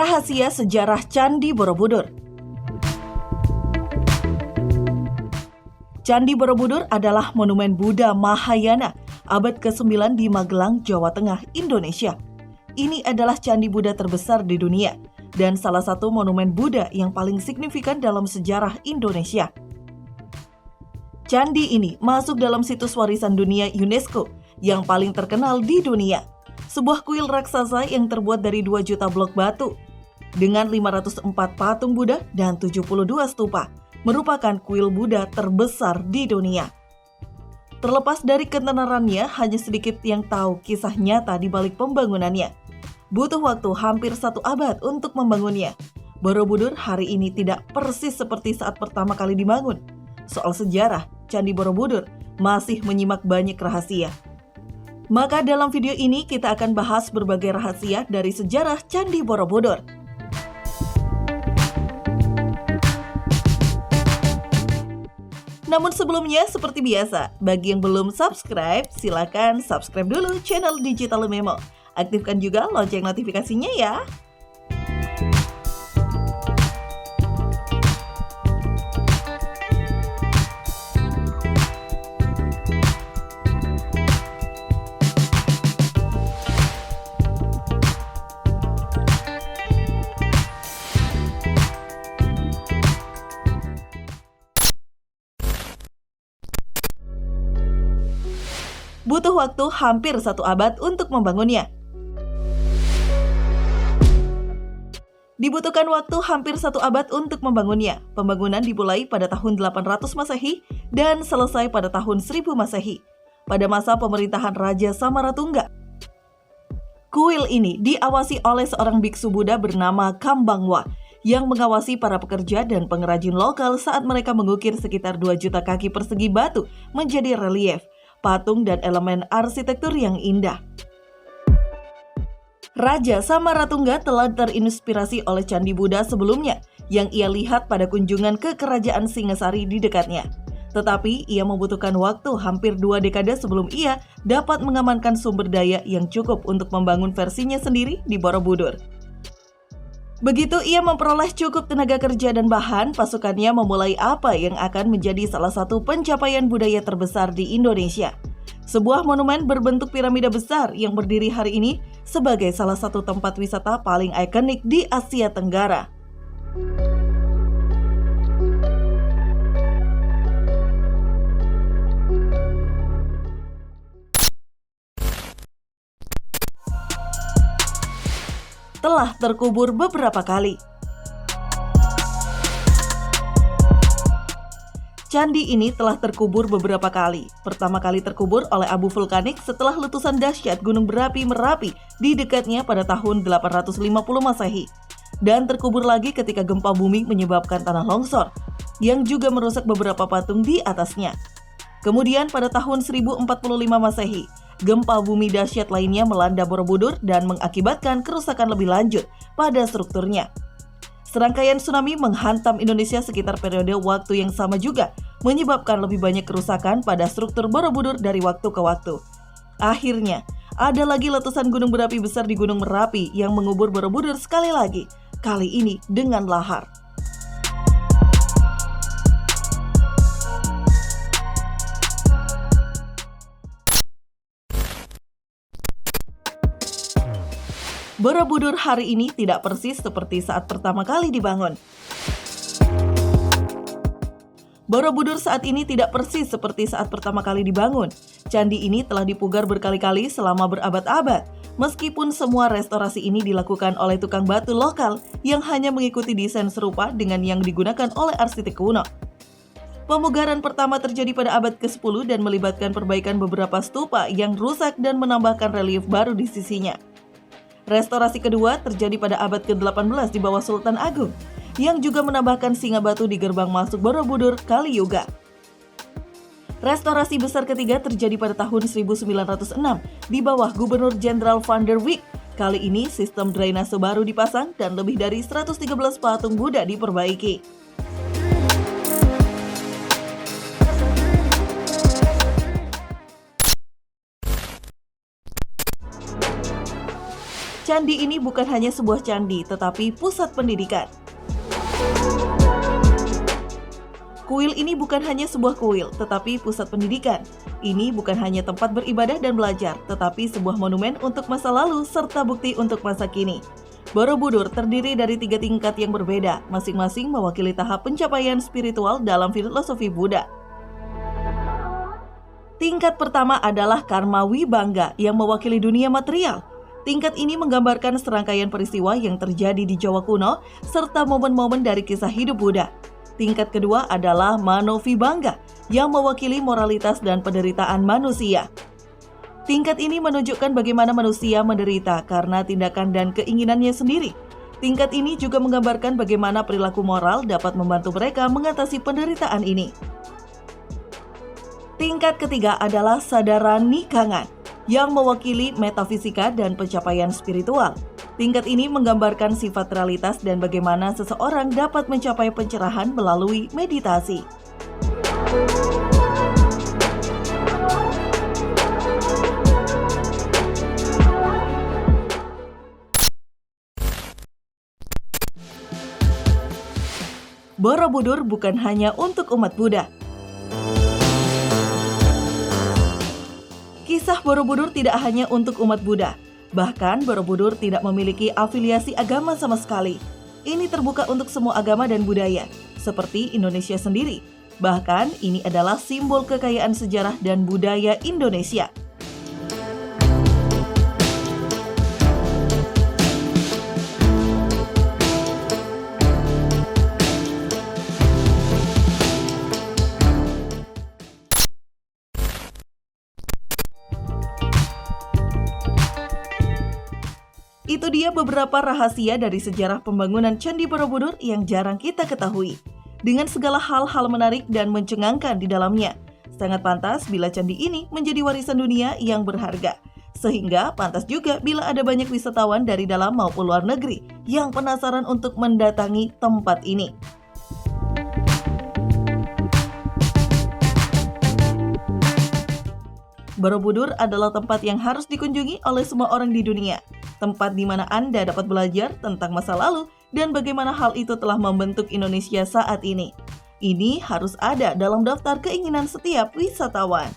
Rahasia sejarah Candi Borobudur. Candi Borobudur adalah monumen Buddha Mahayana abad ke-9 di Magelang, Jawa Tengah, Indonesia. Ini adalah candi Buddha terbesar di dunia dan salah satu monumen Buddha yang paling signifikan dalam sejarah Indonesia. Candi ini masuk dalam situs warisan dunia UNESCO yang paling terkenal di dunia. Sebuah kuil raksasa yang terbuat dari 2 juta blok batu dengan 504 patung Buddha dan 72 stupa, merupakan kuil Buddha terbesar di dunia. Terlepas dari ketenarannya, hanya sedikit yang tahu kisah nyata di balik pembangunannya. Butuh waktu hampir 1 abad untuk membangunnya. Borobudur hari ini tidak persis seperti saat pertama kali dibangun. Soal sejarah, Candi Borobudur masih menyimak banyak rahasia. Maka dalam video ini kita akan bahas berbagai rahasia dari sejarah Candi Borobudur. Namun sebelumnya, seperti biasa, bagi yang belum subscribe, silakan subscribe dulu channel Digital Memo. Aktifkan juga lonceng notifikasinya ya. Butuh waktu hampir 1 abad untuk membangunnya. Dibutuhkan waktu hampir 1 abad untuk membangunnya. Pembangunan dimulai pada tahun 800 Masehi dan selesai pada tahun 1000 Masehi, pada masa pemerintahan Raja Samaratungga. Kuil ini diawasi oleh seorang biksu Buddha bernama Kambangwa yang mengawasi para pekerja dan pengrajin lokal saat mereka mengukir sekitar 2 juta kaki persegi batu menjadi relief, patung dan elemen arsitektur yang indah. Raja Samaratungga telah terinspirasi oleh Candi Buddha sebelumnya yang ia lihat pada kunjungan ke kerajaan Singasari di dekatnya. Tetapi ia membutuhkan waktu hampir 2 dekade sebelum ia dapat mengamankan sumber daya yang cukup untuk membangun versinya sendiri di Borobudur. Begitu ia memperoleh cukup tenaga kerja dan bahan, pasukannya memulai apa yang akan menjadi salah satu pencapaian budaya terbesar di Indonesia. Sebuah monumen berbentuk piramida besar yang berdiri hari ini sebagai salah satu tempat wisata paling ikonik di Asia Tenggara. Telah terkubur beberapa kali. Candi ini telah terkubur beberapa kali. Pertama kali terkubur oleh abu vulkanik setelah letusan dahsyat gunung berapi Merapi di dekatnya pada tahun 850 Masehi. Dan terkubur lagi ketika gempa bumi menyebabkan tanah longsor, yang juga merusak beberapa patung di atasnya. Kemudian pada tahun 1045 Masehi, gempa bumi dahsyat lainnya melanda Borobudur dan mengakibatkan kerusakan lebih lanjut pada strukturnya. Serangkaian tsunami menghantam Indonesia sekitar periode waktu yang sama juga, menyebabkan lebih banyak kerusakan pada struktur Borobudur dari waktu ke waktu. Akhirnya, ada lagi letusan gunung berapi besar di Gunung Merapi yang mengubur Borobudur sekali lagi, kali ini dengan lahar. Borobudur hari ini tidak persis seperti saat pertama kali dibangun. Borobudur saat ini tidak persis seperti saat pertama kali dibangun. Candi ini telah dipugar berkali-kali selama berabad-abad, meskipun semua restorasi ini dilakukan oleh tukang batu lokal yang hanya mengikuti desain serupa dengan yang digunakan oleh arsitek kuno. Pemugaran pertama terjadi pada abad ke-10 dan melibatkan perbaikan beberapa stupa yang rusak dan menambahkan relief baru di sisinya. Restorasi kedua terjadi pada abad ke-18 di bawah Sultan Agung, yang juga menambahkan singa batu di gerbang masuk Borobudur Kaliyoga. Restorasi besar ketiga terjadi pada tahun 1906 di bawah Gubernur Jenderal Van der Wijk. Kali ini sistem drainase baru dipasang dan lebih dari 113 patung Buddha diperbaiki. Candi ini bukan hanya sebuah candi, tetapi pusat pendidikan. Kuil ini bukan hanya sebuah kuil, tetapi pusat pendidikan. Ini bukan hanya tempat beribadah dan belajar, tetapi sebuah monumen untuk masa lalu serta bukti untuk masa kini. Borobudur terdiri dari 3 tingkat yang berbeda, masing-masing mewakili tahap pencapaian spiritual dalam filosofi Buddha. Tingkat pertama adalah Karma Wibangga yang mewakili dunia material. Tingkat ini menggambarkan serangkaian peristiwa yang terjadi di Jawa kuno serta momen-momen dari kisah hidup Buddha. Tingkat kedua adalah Manovibangga yang mewakili moralitas dan penderitaan manusia. Tingkat ini menunjukkan bagaimana manusia menderita karena tindakan dan keinginannya sendiri. Tingkat ini juga menggambarkan bagaimana perilaku moral dapat membantu mereka mengatasi penderitaan ini. Tingkat ketiga adalah Sadaranikangan yang mewakili metafisika dan pencapaian spiritual. Tingkat ini menggambarkan sifat realitas dan bagaimana seseorang dapat mencapai pencerahan melalui meditasi. Borobudur bukan hanya untuk umat Buddha. Kisah Borobudur tidak hanya untuk umat Buddha. Bahkan Borobudur tidak memiliki afiliasi agama sama sekali. Ini terbuka untuk semua agama dan budaya, seperti Indonesia sendiri. Bahkan ini adalah simbol kekayaan sejarah dan budaya Indonesia. Itu dia beberapa rahasia dari sejarah pembangunan Candi Borobudur yang jarang kita ketahui. Dengan segala hal-hal menarik dan mencengangkan di dalamnya, sangat pantas bila candi ini menjadi warisan dunia yang berharga. Sehingga pantas juga bila ada banyak wisatawan dari dalam maupun luar negeri yang penasaran untuk mendatangi tempat ini. Borobudur adalah tempat yang harus dikunjungi oleh semua orang di dunia. Tempat di mana Anda dapat belajar tentang masa lalu dan bagaimana hal itu telah membentuk Indonesia saat ini. Ini harus ada dalam daftar keinginan setiap wisatawan.